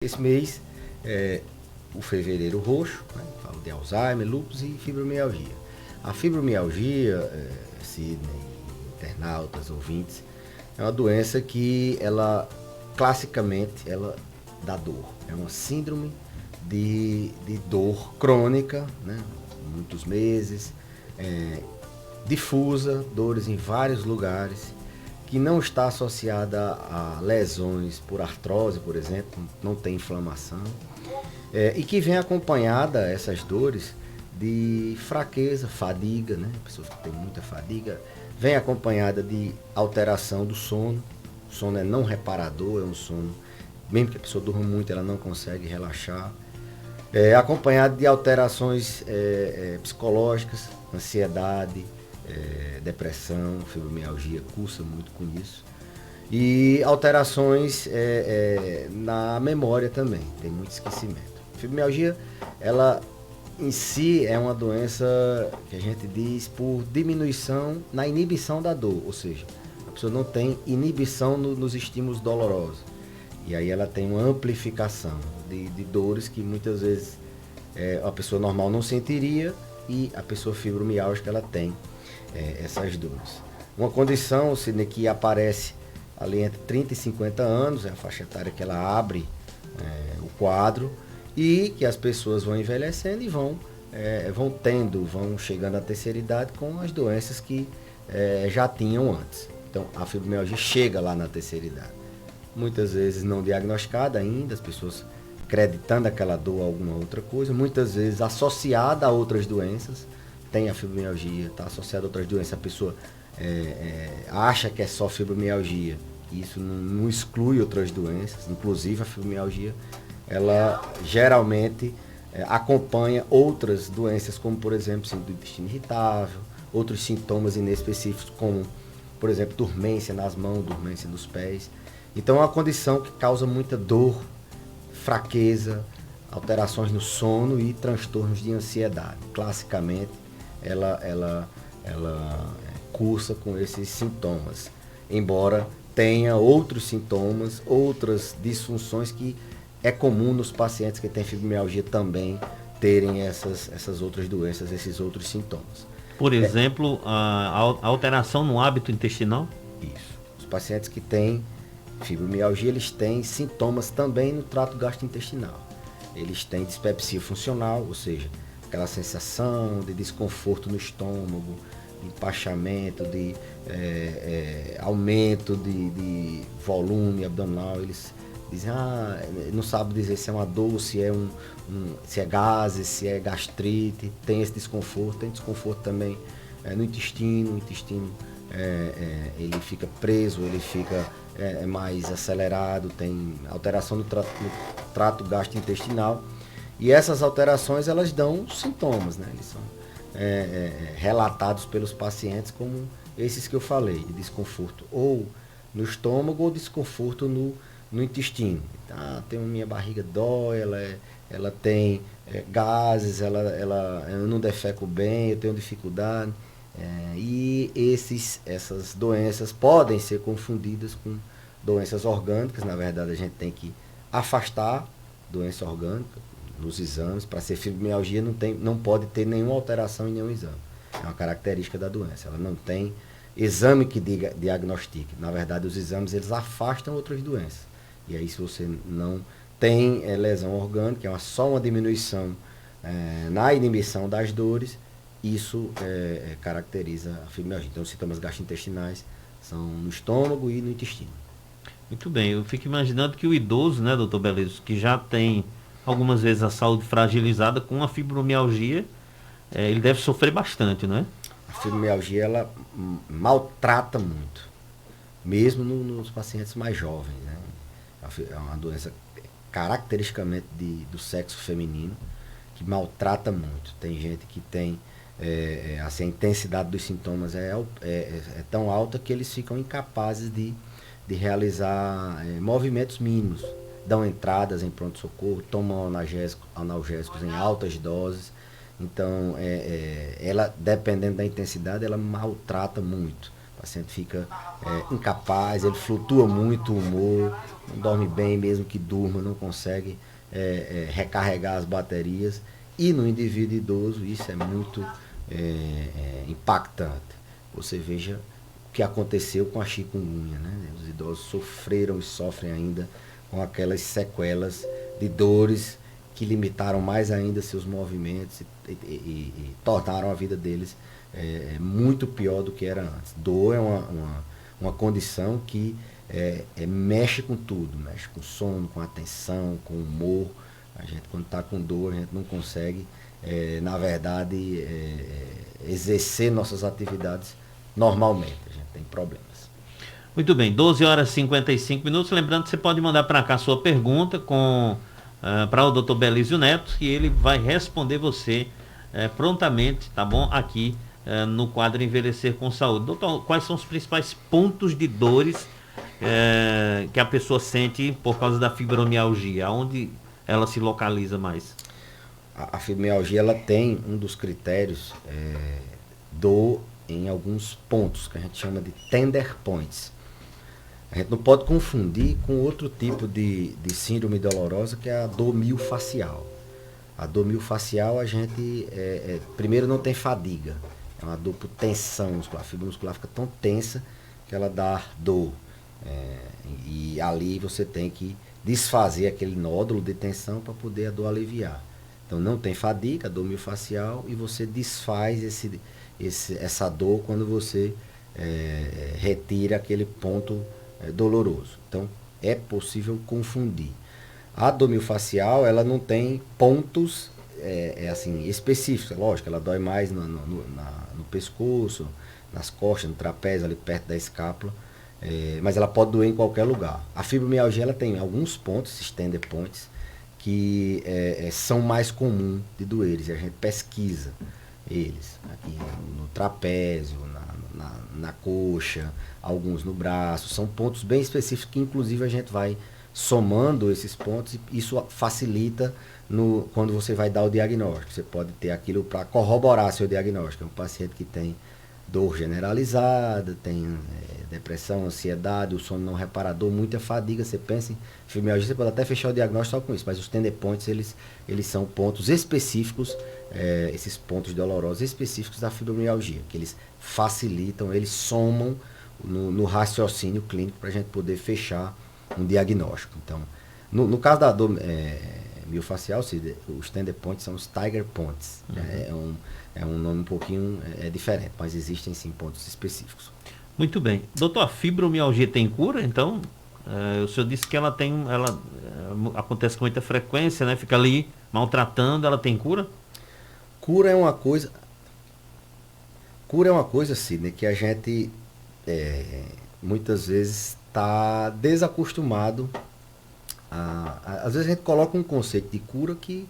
Esse mês é o fevereiro roxo, né? Falo de Alzheimer, lúpus e fibromialgia. A fibromialgia, Sidney, internautas, ouvintes, é uma doença que ela, classicamente, ela dá dor. É uma síndrome de dor crônica, né? Muitos meses, difusa, dores em vários lugares, que não está associada a lesões por artrose, por exemplo, não tem inflamação, e que vem acompanhada, essas dores, de fraqueza, fadiga, né? Pessoas que têm muita fadiga, vem acompanhada de alteração do sono. O sono é não reparador, é um sono, mesmo que a pessoa durma muito, ela não consegue relaxar. Acompanhado de alterações psicológicas, ansiedade, depressão, fibromialgia cursa muito com isso. E alterações na memória também, tem muito esquecimento. A fibromialgia, ela em si é uma doença que a gente diz por diminuição na inibição da dor, ou seja, a pessoa não tem inibição nos estímulos dolorosos. E aí ela tem uma amplificação de dores que muitas vezes a pessoa normal não sentiria, e a pessoa fibromialgica ela tem essas dores. Uma condição, Sidney, que aparece ali entre 30 e 50 anos, é a faixa etária que ela abre o quadro, e que as pessoas vão envelhecendo e vão chegando à terceira idade com as doenças que já tinham antes. Então a fibromialgia chega lá na terceira idade. Muitas vezes não diagnosticada ainda, as pessoas acreditando aquela dor a alguma outra coisa, muitas vezes associada a outras doenças. Tem a fibromialgia, está associada a outras doenças, a pessoa acha que é só fibromialgia, isso não exclui outras doenças, inclusive a fibromialgia, ela geralmente acompanha outras doenças, como por exemplo, síndrome do intestino irritável, outros sintomas inespecíficos, como por exemplo, dormência nas mãos, dormência nos pés. Então é uma condição que causa muita dor, fraqueza, alterações no sono e transtornos de ansiedade. Classicamente, ela cursa com esses sintomas, embora tenha outros sintomas, outras disfunções que é comum nos pacientes que têm fibromialgia também terem essas outras doenças, esses outros sintomas. Por exemplo, a alteração no hábito intestinal? Isso. Os pacientes que têm fibromialgia, eles têm sintomas também no trato gastrointestinal. Eles têm dispepsia funcional, ou seja, aquela sensação de desconforto no estômago, de empachamento, de aumento de volume abdominal. Eles dizem, não sabe dizer se é uma dor, se é gases, se é gastrite, tem esse desconforto. Tem desconforto também no intestino. O intestino ele fica preso, ele fica mais acelerado, tem alteração no trato gastrointestinal. E essas alterações, elas dão sintomas, né? Eles são relatados pelos pacientes como esses que eu falei, de desconforto ou no estômago ou desconforto no intestino. Tem minha barriga dói, ela tem gases, eu não defeco bem, eu tenho dificuldade. E essas doenças podem ser confundidas com doenças orgânicas. Na verdade, a gente tem que afastar doença orgânica nos exames. Para ser fibromialgia, não pode ter nenhuma alteração em nenhum exame. É uma característica da doença. Ela não tem exame que diagnostique. Na verdade, os exames eles afastam outras doenças. E aí, se você não tem lesão orgânica, é só uma diminuição na inibição das dores, isso caracteriza a fibromialgia. Então, os sintomas gastrointestinais são no estômago e no intestino. Muito bem, eu fico imaginando que o idoso, né, doutor Belezo, que já tem algumas vezes a saúde fragilizada com a fibromialgia, ele deve sofrer bastante, não é? A fibromialgia, ela maltrata muito, mesmo nos pacientes mais jovens, né? É uma doença caracteristicamente do sexo feminino, que maltrata muito. Tem gente que tem assim, a intensidade dos sintomas é tão alta que eles ficam incapazes de realizar movimentos mínimos. Dão entradas em pronto-socorro, tomam analgésicos em altas doses. Então, ela, dependendo da intensidade, ela maltrata muito. O paciente fica incapaz, ele flutua muito o humor, não dorme bem, mesmo que durma, não consegue recarregar as baterias. E no indivíduo idoso isso é muito impactante. Você veja o que aconteceu com a chikungunya, né? Os idosos sofreram e sofrem ainda com aquelas sequelas de dores que limitaram mais ainda seus movimentos e tornaram a vida deles muito pior do que era antes. Dor é uma condição que mexe com tudo, mexe com o sono, com a atenção, com o humor. A gente, quando está com dor, a gente não consegue, na verdade, exercer nossas atividades normalmente. A gente tem problemas. Muito bem, 12 horas e 55 minutos. Lembrando que você pode mandar para cá sua pergunta para o Dr. Belísio Neto e ele vai responder você prontamente, tá bom? Aqui no quadro Envelhecer com Saúde. Doutor, quais são os principais pontos de dores que a pessoa sente por causa da fibromialgia? Onde ela se localiza mais? A fibromialgia, ela tem um dos critérios em alguns pontos, que a gente chama de tender points. A gente não pode confundir com outro tipo de síndrome dolorosa, que é a dor miofascial. A dor miofascial, a gente, primeiro, não tem fadiga. É uma dor por tensão muscular. A fibra muscular fica tão tensa que ela dá dor. E ali você tem que desfazer aquele nódulo de tensão para poder a dor aliviar. Então não tem fadiga, a dor miofascial, e você desfaz essa dor quando você retira aquele ponto doloroso. Então é possível confundir. A dor miofascial, ela não tem pontos assim, específicos. Lógico, ela dói mais no pescoço, nas costas, no trapézio, ali perto da escápula. Mas ela pode doer em qualquer lugar. A fibromialgia, ela tem alguns pontos, esses tender points, que são mais comuns de doer. E a gente pesquisa eles aqui no trapézio, na coxa, alguns no braço. São pontos bem específicos que inclusive a gente vai somando esses pontos e isso facilita quando você vai dar o diagnóstico. Você pode ter aquilo para corroborar seu diagnóstico. É um paciente que tem dor generalizada, tem depressão, ansiedade, o sono não reparador, muita fadiga. Você pensa em fibromialgia, você pode até fechar o diagnóstico só com isso, mas os tender points, eles são pontos específicos, esses pontos dolorosos específicos da fibromialgia, que eles facilitam, eles somam no raciocínio clínico para a gente poder fechar um diagnóstico. Então, no caso da dor miofascial, os tender points são os tiger points. Uhum. É um nome um pouquinho diferente, mas existem sim pontos específicos. Muito bem. Doutor, a fibromialgia tem cura? Então, o senhor disse que ela acontece com muita frequência, né? Fica ali maltratando, ela tem cura? Cura é uma coisa, Sidney, que a gente muitas vezes está desacostumado às vezes a gente coloca um conceito de cura que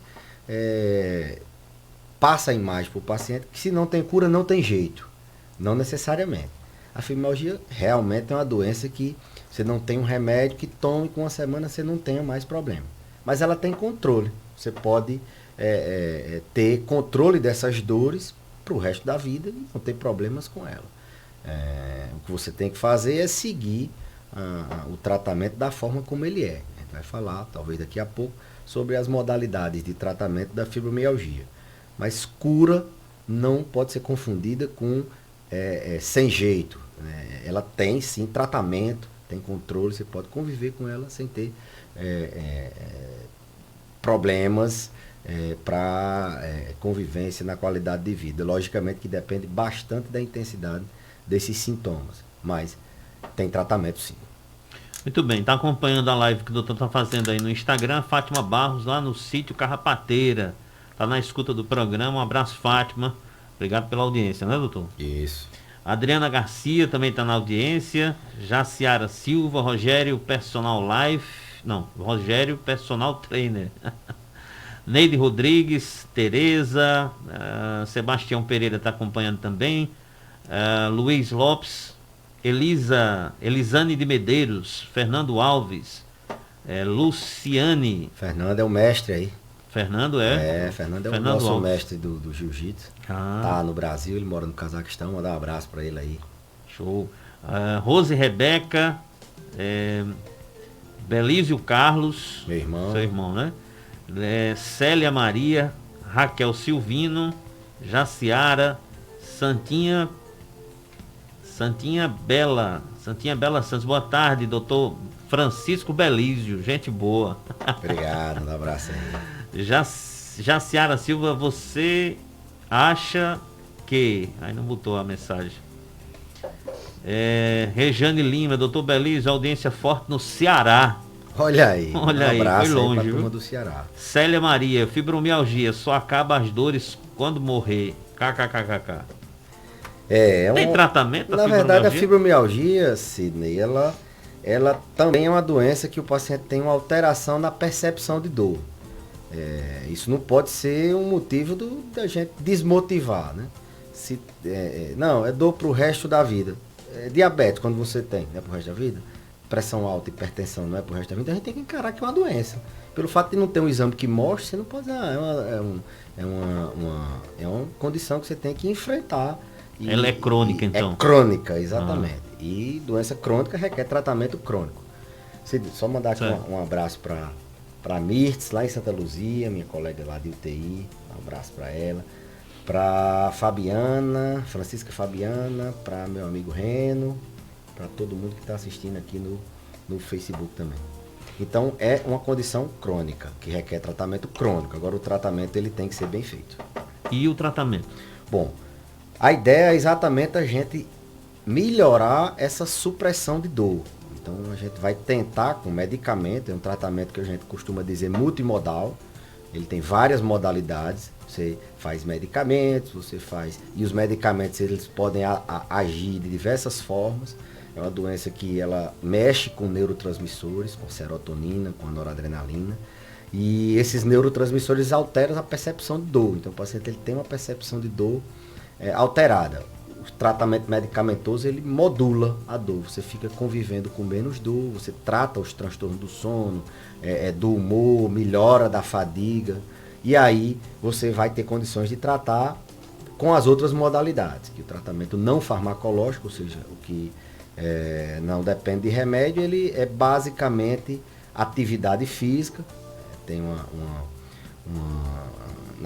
passa a imagem para o paciente que se não tem cura, não tem jeito. Não necessariamente. A fibromialgia realmente é uma doença que você não tem um remédio que tome com uma semana você não tenha mais problema. Mas ela tem controle. Você pode ter controle dessas dores para o resto da vida e não ter problemas com ela. O que você tem que fazer é seguir o tratamento da forma como ele é. A gente vai falar, talvez daqui a pouco, sobre as modalidades de tratamento da fibromialgia. Mas cura não pode ser confundida com sem jeito. Né? Ela tem sim tratamento, tem controle, você pode conviver com ela sem ter problemas para convivência na qualidade de vida. Logicamente que depende bastante da intensidade desses sintomas, mas tem tratamento sim. Muito bem, está acompanhando a live que o doutor está fazendo aí no Instagram, Fátima Barros, lá no sítio Carrapateira. Está na escuta do programa. Um abraço, Fátima. Obrigado pela audiência, né, doutor? Isso. Adriana Garcia também está na audiência. Jaciara Silva, Rogério Personal Life. Não, Rogério Personal Trainer. Neide Rodrigues, Tereza, Sebastião Pereira está acompanhando também. Luiz Lopes, Elisane de Medeiros, Fernando Alves, Luciane. Fernando é o mestre aí. Fernando Fernando é o nosso Alves. Mestre do jiu-jitsu. Tá no Brasil, ele mora no Cazaquistão. Mandar um abraço para ele aí. Show. Rose Rebeca, Belísio Carlos, Meu irmão. seu irmão, né? Célia Maria, Raquel Silvino, Jaciara, Santinha Bela Santos. Boa tarde, doutor Francisco Belísio, gente boa. Obrigado, um abraço aí. Jaciara Silva, você acha que... Aí não botou a mensagem. Rejane Lima, doutor Belísio, audiência forte no Ceará. Olha aí, Olha aí, foi longe, pra turma viu? do Ceará. Célia Maria, fibromialgia, só acaba as dores quando morrer. KKKKK. Tem tratamento da Na fibromialgia? verdade, a fibromialgia, Sidney, ela também é uma doença que o paciente tem uma alteração na percepção de dor. Isso não pode ser um motivo da gente desmotivar, né? Não, é dor pro resto da vida. Diabetes, quando você tem, não é pro resto da vida? Pressão alta, hipertensão, não é pro resto da vida? A gente tem que encarar que é uma doença. Pelo fato de não ter um exame que mostre, você não pode dizer, é uma condição que você tem que enfrentar. Ela é crônica, então? É crônica, exatamente. E doença crônica requer tratamento crônico. Só mandar aqui um abraço para Mirtz, lá em Santa Luzia, minha colega lá de UTI. Um abraço para ela. Para Fabiana, Francisca Fabiana, para meu amigo Reno, para todo mundo que está assistindo aqui no Facebook também. Então, é uma condição crônica, que requer tratamento crônico. Agora, o tratamento ele tem que ser bem feito. E o tratamento? Bom, a ideia é exatamente a gente melhorar essa supressão de dor. Então, a gente vai tentar com medicamento, é um tratamento que a gente costuma dizer multimodal. Ele tem várias modalidades. Você faz medicamentos, e os medicamentos eles podem agir de diversas formas. É uma doença que ela mexe com neurotransmissores, com serotonina, com a noradrenalina. E esses neurotransmissores alteram a percepção de dor. Então o paciente ele tem uma percepção de dor alterada. O tratamento medicamentoso ele modula a dor. Você fica convivendo com menos dor, você trata os transtornos do sono, do humor, melhora da fadiga. E aí você vai ter condições de tratar com as outras modalidades, que o tratamento não farmacológico, ou seja, o que não depende de remédio, ele é basicamente atividade física. Tem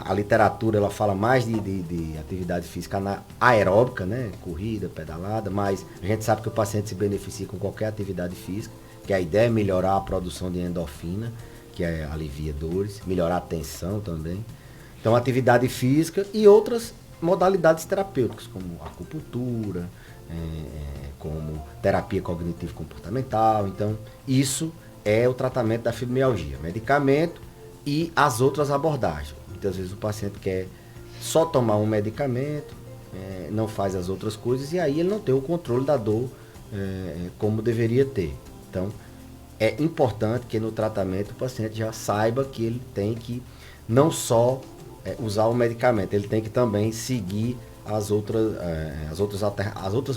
a literatura ela fala mais de atividade física aeróbica, né? Corrida, pedalada, mas a gente sabe que o paciente se beneficia com qualquer atividade física, que a ideia é melhorar a produção de endorfina, que alivia dores, melhorar a tensão também. Então, atividade física e outras modalidades terapêuticas, como acupuntura, como terapia cognitivo-comportamental. Então, isso é o tratamento da fibromialgia, medicamento e as outras abordagens. Muitas vezes o paciente quer só tomar um medicamento, não faz as outras coisas, e aí ele não tem o controle da dor como deveria ter. Então, é importante que no tratamento o paciente já saiba que ele tem que não só usar o medicamento, ele tem que também seguir as outras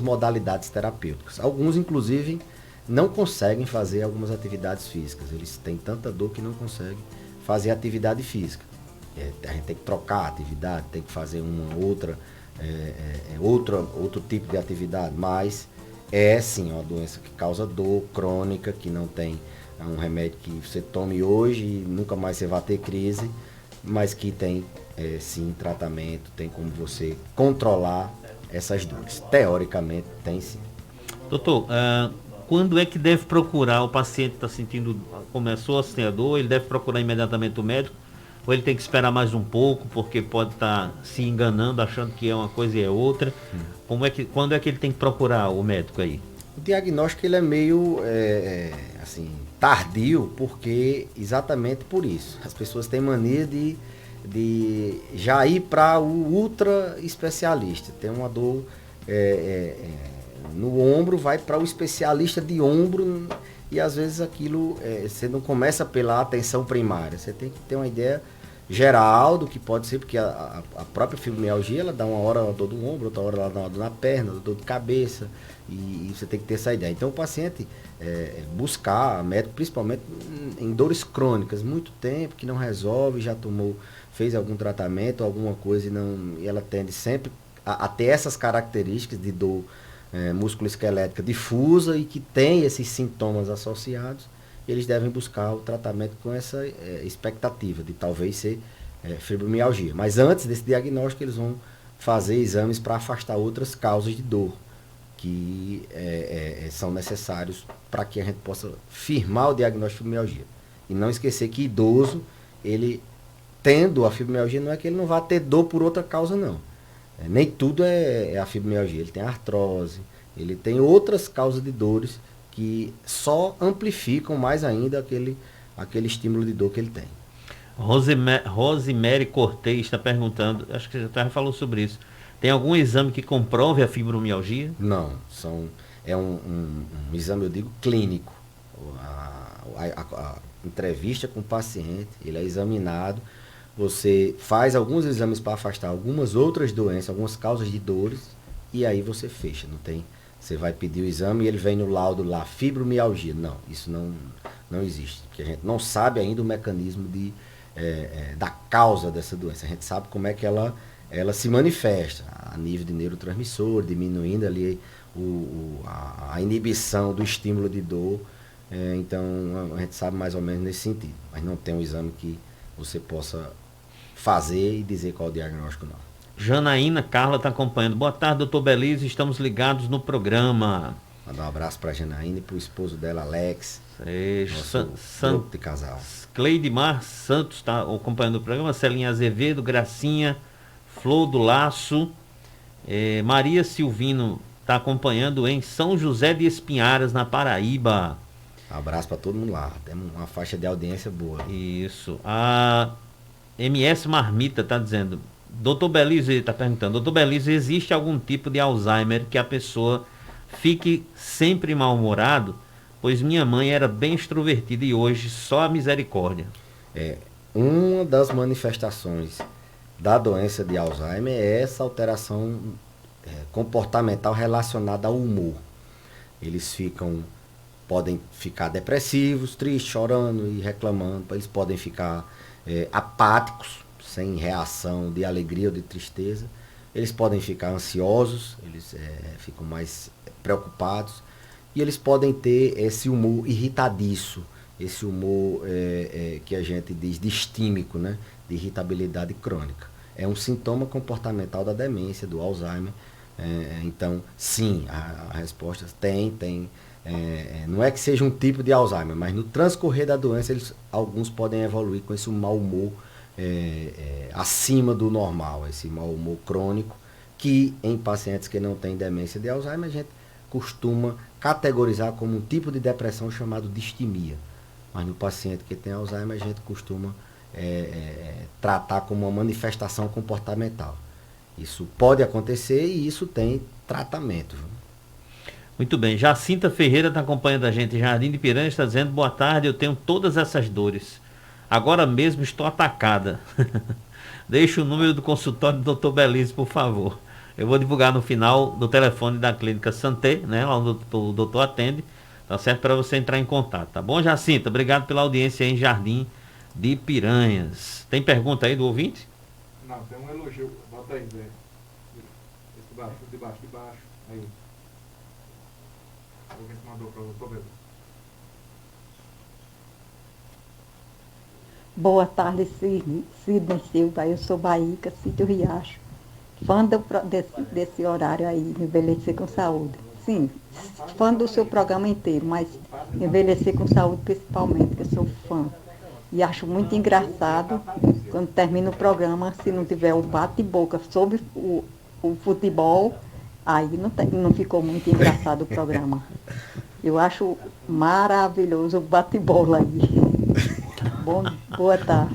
modalidades terapêuticas. Alguns, inclusive, não conseguem fazer algumas atividades físicas. Eles têm tanta dor que não conseguem fazer atividade física. A gente tem que trocar a atividade, tem que fazer outro tipo de atividade, mas é sim uma doença que causa dor crônica, que não tem um remédio que você tome hoje e nunca mais você vai ter crise, mas que tem sim tratamento, tem como você controlar essas dores. Teoricamente tem sim. Doutor, quando é que deve procurar? O paciente está sentindo, começou a sentir a dor, ele deve procurar imediatamente o médico? Ou ele tem que esperar mais um pouco, porque pode estar se enganando, achando que é uma coisa e é outra? Quando é que ele tem que procurar o médico aí? O diagnóstico ele é meio assim, tardio, porque exatamente por isso. As pessoas têm mania de já ir para o ultra especialista. Tem uma dor no ombro, vai para o especialista de ombro, e às vezes aquilo, você não começa pela atenção primária. Você tem que ter uma ideia geral do que pode ser, porque a própria fibromialgia, ela dá uma hora uma dor do ombro, outra hora ela dá uma dor na perna, dor de cabeça, e você tem que ter essa ideia. Então o paciente buscar médico, principalmente em dores crônicas, muito tempo que não resolve, já fez algum tratamento, alguma coisa, e ela tende sempre a ter essas características de dor músculo-esquelética difusa e que tem esses sintomas associados, eles devem buscar o tratamento com essa expectativa de talvez ser fibromialgia. Mas antes desse diagnóstico, eles vão fazer exames para afastar outras causas de dor que são necessários para que a gente possa firmar o diagnóstico de fibromialgia. E não esquecer que idoso, ele tendo a fibromialgia, não é que ele não vá ter dor por outra causa, não. Nem tudo é a fibromialgia. Ele tem artrose, ele tem outras causas de dores que só amplificam mais ainda aquele estímulo de dor que ele tem. Rosemary Cortez está perguntando, acho que você já falou sobre isso. Tem algum exame que comprove a fibromialgia? Não, é um exame, eu digo, clínico. A entrevista com o paciente, ele é examinado, você faz alguns exames para afastar algumas outras doenças, algumas causas de dores, e aí você fecha. Não tem, você vai pedir o exame e ele vem no laudo lá, fibromialgia. Não, isso não existe, porque a gente não sabe ainda o mecanismo da causa dessa doença. A gente sabe como é que ela se manifesta a nível de neurotransmissor, diminuindo ali a inibição do estímulo de dor. Então a gente sabe mais ou menos nesse sentido, mas não tem um exame que você possa fazer e dizer qual é o diagnóstico, não. Janaína Carla está acompanhando. Boa tarde, doutor Belise, estamos ligados no programa. Mandar um abraço para a Janaína e para o esposo dela, Alex. Grupo de casal. Cleidemar Santos está acompanhando o programa. Celinha Azevedo, Gracinha, Flor do Laço. Maria Silvino está acompanhando em São José de Espinharas, na Paraíba. Abraço para todo mundo lá. Temos uma faixa de audiência boa. Isso. A MS Marmita está dizendo, doutor Belise está perguntando, doutor Belise, existe algum tipo de Alzheimer que a pessoa fique sempre mal-humorado? Pois minha mãe era bem extrovertida e hoje só a misericórdia. Uma das manifestações da doença de Alzheimer é essa alteração comportamental relacionada ao humor. Eles podem ficar depressivos, tristes, chorando e reclamando. Eles podem ficar apáticos, sem reação de alegria ou de tristeza. Eles podem ficar ansiosos, eles ficam mais preocupados. E eles podem ter esse humor irritadiço, esse humor que a gente diz distímico, né? De irritabilidade crônica. É um sintoma comportamental da demência, do Alzheimer. Então, sim, a resposta tem. Não é que seja um tipo de Alzheimer, mas no transcorrer da doença, alguns podem evoluir com esse mau humor acima do normal, esse mau humor crônico, que em pacientes que não têm demência de Alzheimer, a gente costuma categorizar como um tipo de depressão chamado distimia. Mas no paciente que tem Alzheimer, a gente costuma tratar como uma manifestação comportamental. Isso pode acontecer e isso tem tratamento. Muito bem. Jacinta Ferreira está acompanhando a gente. Jardim de Piranha está dizendo, boa tarde, eu tenho todas essas dores. Agora mesmo estou atacada. Deixe o número do consultório do Dr. Belise, por favor. Eu vou divulgar no final do telefone da Clínica Santé, né? Lá onde o doutor atende. Tá certo? Para você entrar em contato. Tá bom, Jacinta? Obrigado pela audiência aí em Jardim de Piranhas. Tem pergunta aí do ouvinte? Não, tem um elogio. Bota aí, Zé. De baixo. Aí. O ouvinte mandou para o doutor Belise. Boa tarde, Sidney Silva. Eu sou Baíca, Sítio Riacho. Fã desse horário aí, envelhecer com saúde. Sim, fã do seu programa inteiro, mas envelhecer com saúde principalmente, que eu sou fã. E acho muito engraçado quando termina o programa, se não tiver o bate-boca sobre o futebol, aí não ficou muito engraçado o programa. Eu acho maravilhoso o bate-bola aí. Boa tarde.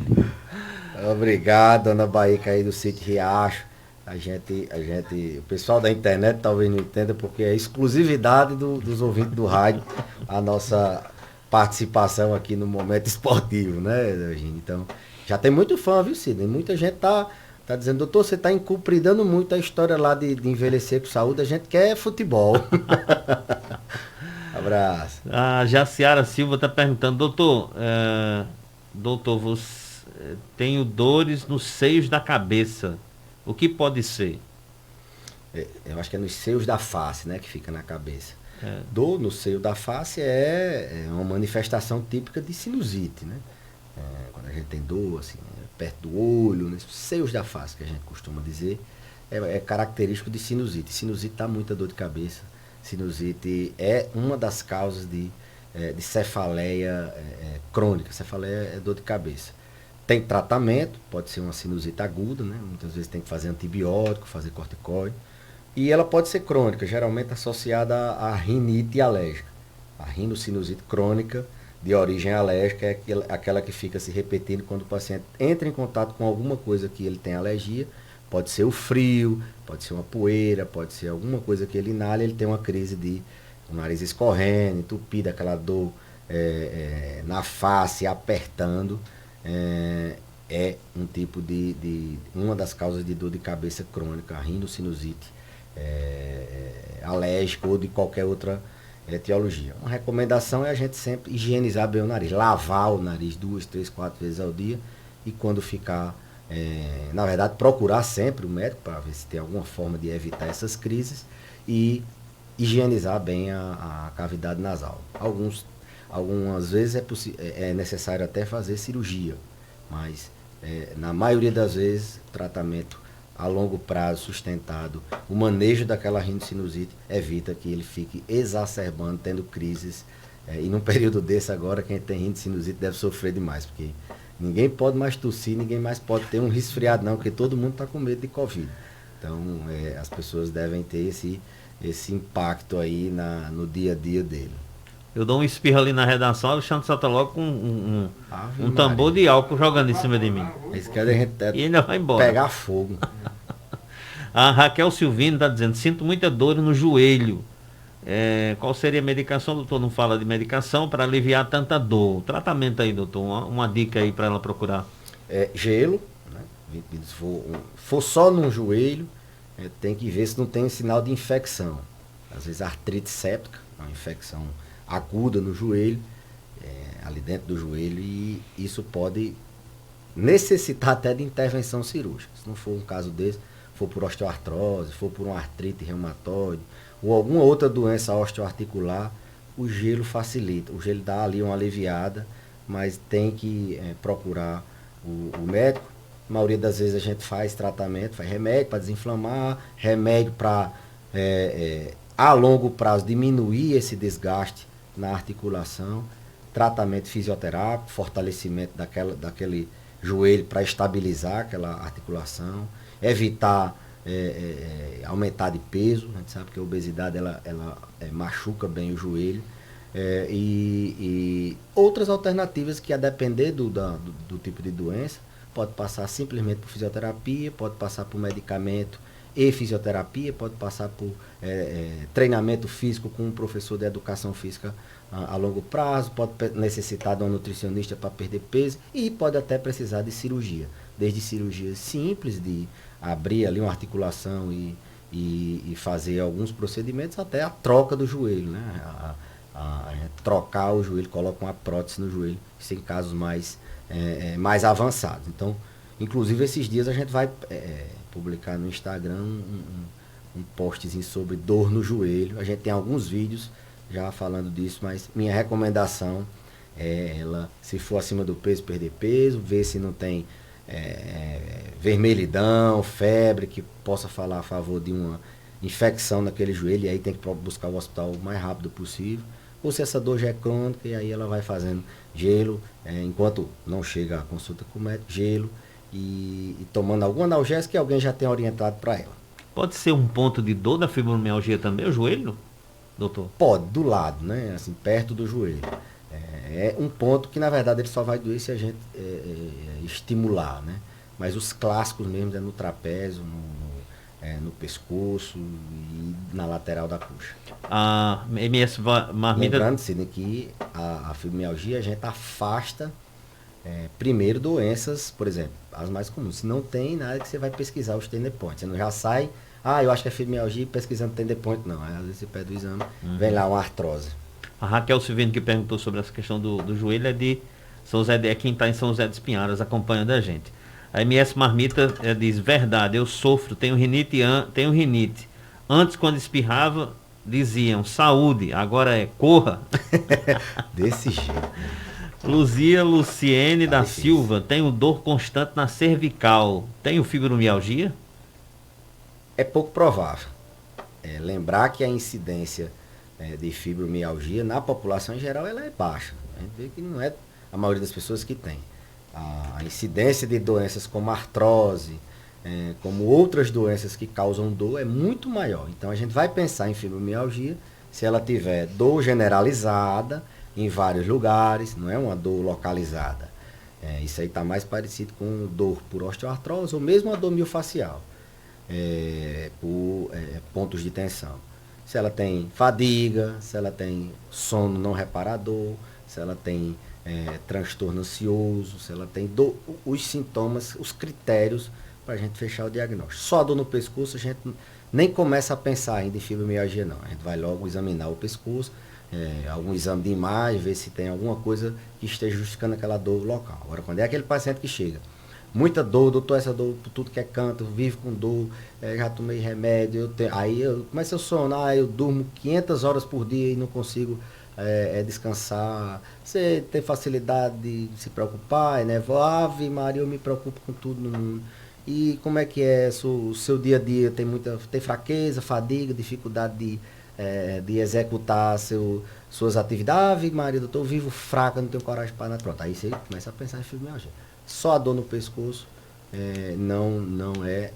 Obrigado, Dona Baíca aí do Sítio Riacho. O pessoal da internet talvez não entenda, porque é exclusividade dos ouvintes do rádio a nossa participação aqui no Momento Esportivo, né, Eugênio? Então, já tem muito fã, viu, Sidney? Muita gente tá dizendo, doutor, você está incumpridando muito a história lá de envelhecer com saúde, a gente quer futebol. Abraço. A Jaciara Silva está perguntando, doutor, tenho dores nos seios da cabeça. O que pode ser? eu acho que é nos seios da face, né, que fica na cabeça. É. Dor no seio da face é uma manifestação típica de sinusite, né? Quando a gente tem dor, assim, perto do olho, nos seios da face, que a gente costuma dizer, é característico de sinusite. Sinusite dá muita dor de cabeça. Sinusite é uma das causas de cefaleia crônica. Cefaleia é dor de cabeça. Tem tratamento, pode ser uma sinusite aguda, né? Muitas vezes tem que fazer antibiótico, fazer corticoide. E ela pode ser crônica, geralmente associada à rinite alérgica. A rinocinusite crônica de origem alérgica é aquela que fica se repetindo quando o paciente entra em contato com alguma coisa que ele tem alergia. Pode ser o frio, pode ser uma poeira, pode ser alguma coisa que ele inala, ele tem uma crise de o nariz escorrendo, entupido, aquela dor na face, apertando. É um tipo uma das causas de dor de cabeça crônica, a rinocinusite alérgica ou de qualquer outra etiologia. Uma recomendação é a gente sempre higienizar bem o nariz, lavar o nariz 2, 3, 4 vezes ao dia e quando ficar, na verdade, procurar sempre o médico para ver se tem alguma forma de evitar essas crises e higienizar bem a cavidade nasal. Algumas vezes é necessário até fazer cirurgia, mas na maioria das vezes tratamento a longo prazo sustentado, o manejo daquela rinocinusite evita que ele fique exacerbando, tendo crises. E num período desse agora, quem tem rinocinusite deve sofrer demais, porque ninguém pode mais tossir, ninguém mais pode ter um resfriado não, porque todo mundo está com medo de Covid. Então, as pessoas devem ter esse impacto aí no dia a dia dele. Eu dou um espirro ali na redação, Alexandre solta logo com um tambor de álcool jogando em cima de mim. Eles querem a gente E ainda vai embora. Pegar fogo. A Raquel Silvino está dizendo, sinto muita dor no joelho. Qual seria a medicação? O doutor não fala de medicação para aliviar tanta dor. O tratamento aí, doutor, uma dica aí para ela procurar. Gelo, né? Se for só no joelho, tem que ver se não tem sinal de infecção. Às vezes artrite séptica, uma infecção aguda no joelho, ali dentro do joelho, e isso pode necessitar até de intervenção cirúrgica. Se não for um caso desse, for por osteoartrose, for por uma artrite reumatoide, ou alguma outra doença osteoarticular, o gelo facilita. O gelo dá ali uma aliviada, mas tem que procurar o médico. A maioria das vezes a gente faz tratamento, faz remédio para desinflamar, remédio para, a longo prazo, diminuir esse desgaste na articulação, tratamento fisioterápico, fortalecimento daquele joelho para estabilizar aquela articulação, evitar aumentar de peso. A gente sabe que a obesidade ela machuca bem o joelho, e outras alternativas que, a depender do tipo de doença, pode passar simplesmente por fisioterapia, pode passar por medicamento e fisioterapia, pode passar por treinamento físico com um professor de educação física a longo prazo, pode necessitar de um nutricionista para perder peso e pode até precisar de cirurgia, desde cirurgias simples de abrir ali uma articulação e fazer alguns procedimentos, até a troca do joelho, né? Trocar o joelho, coloca uma prótese no joelho, isso em casos mais avançados. Então, inclusive esses dias a gente vai publicar no Instagram um postzinho sobre dor no joelho. A gente tem alguns vídeos já falando disso, mas minha recomendação ela, se for acima do peso, perder peso, ver se não tem vermelhidão, febre, que possa falar a favor de uma infecção naquele joelho, e aí tem que buscar o hospital o mais rápido possível. Ou se essa dor já é crônica, e aí ela vai fazendo gelo, enquanto não chega a consulta com o médico, gelo, e tomando algum analgésico que alguém já tenha orientado para ela. Pode ser um ponto de dor da fibromialgia também, o joelho, doutor? Pode, do lado, né? Assim, perto do joelho. É um ponto que, na verdade, ele só vai doer se a gente estimular, né? Mas os clássicos mesmo é no trapézio, no pescoço e na lateral da coxa. A MS Marmita... Lembrando, Sidney, que a fibromialgia a gente afasta primeiro doenças, por exemplo, as mais comuns. Se não tem nada que você vai pesquisar os tender points. Você não já sai, eu acho que é fibromialgia, pesquisando tender point, não. Aí, às vezes você pede o exame, vem lá uma artrose. A Raquel Silvino, que perguntou sobre essa questão do joelho, é de São José, quem está em São José dos Pinharas acompanhando a gente. A MS Marmita diz, verdade, eu sofro, tenho rinite, Antes, quando espirrava, diziam saúde, agora é corra. Desse jeito. Luzia Luciene Tá da difícil. Silva, tenho dor constante na cervical. Tenho fibromialgia? É pouco provável. Lembrar que a incidência de fibromialgia na população em geral ela é baixa. A gente vê que não é a maioria das pessoas que tem. A incidência de doenças como artrose, como outras doenças que causam dor é muito maior. Então a gente vai pensar em fibromialgia se ela tiver dor generalizada em vários lugares, não é uma dor localizada. Isso aí está mais parecido com dor por osteoartrose ou mesmo a dor miofascial. Por pontos de tensão. Se ela tem fadiga, se ela tem sono não reparador, se ela tem transtorno ansioso, se ela tem os sintomas, os critérios para a gente fechar o diagnóstico. Só a dor no pescoço a gente nem começa a pensar ainda em fibromialgia não. A gente vai logo examinar o pescoço, algum exame de imagem, ver se tem alguma coisa que esteja justificando aquela dor local. Agora, quando é aquele paciente que chega, muita dor, doutor, essa dor por tudo que é canto, vivo com dor, já tomei remédio, aí eu começo a sonar, eu durmo 500 horas por dia e não consigo descansar. Você tem facilidade de se preocupar, né? Ave Maria, eu me preocupo com tudo no mundo. E como é que é o seu dia a dia? Tem fraqueza, fadiga, dificuldade de executar suas atividades? Ave Maria, doutor, eu vivo fraca, não tenho coragem para nada. Pronto, aí você começa a pensar em fibromialgia. Só a dor no pescoço não é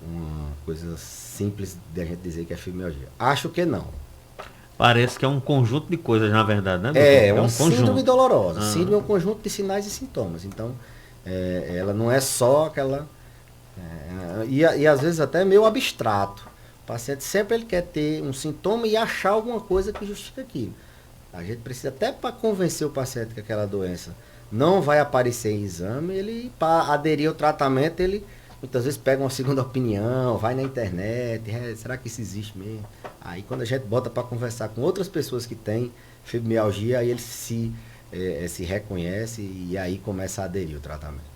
uma coisa simples de a gente dizer que é fibromialgia. Acho que não. Parece que é um conjunto de coisas, na verdade, né, doutor? É um uma síndrome conjunto. dolorosa. Síndrome é um conjunto de sinais e sintomas. Então, ela não é só aquela... e às vezes até meio abstrato. O paciente sempre ele quer ter um sintoma e achar alguma coisa que justifica aquilo. A gente precisa até para convencer o paciente que aquela doença não vai aparecer em exame, ele, para aderir ao tratamento, ele muitas vezes pega uma segunda opinião, vai na internet, será que isso existe mesmo? Aí quando a gente bota para conversar com outras pessoas que têm fibromialgia, aí ele se reconhece e aí começa a aderir ao tratamento.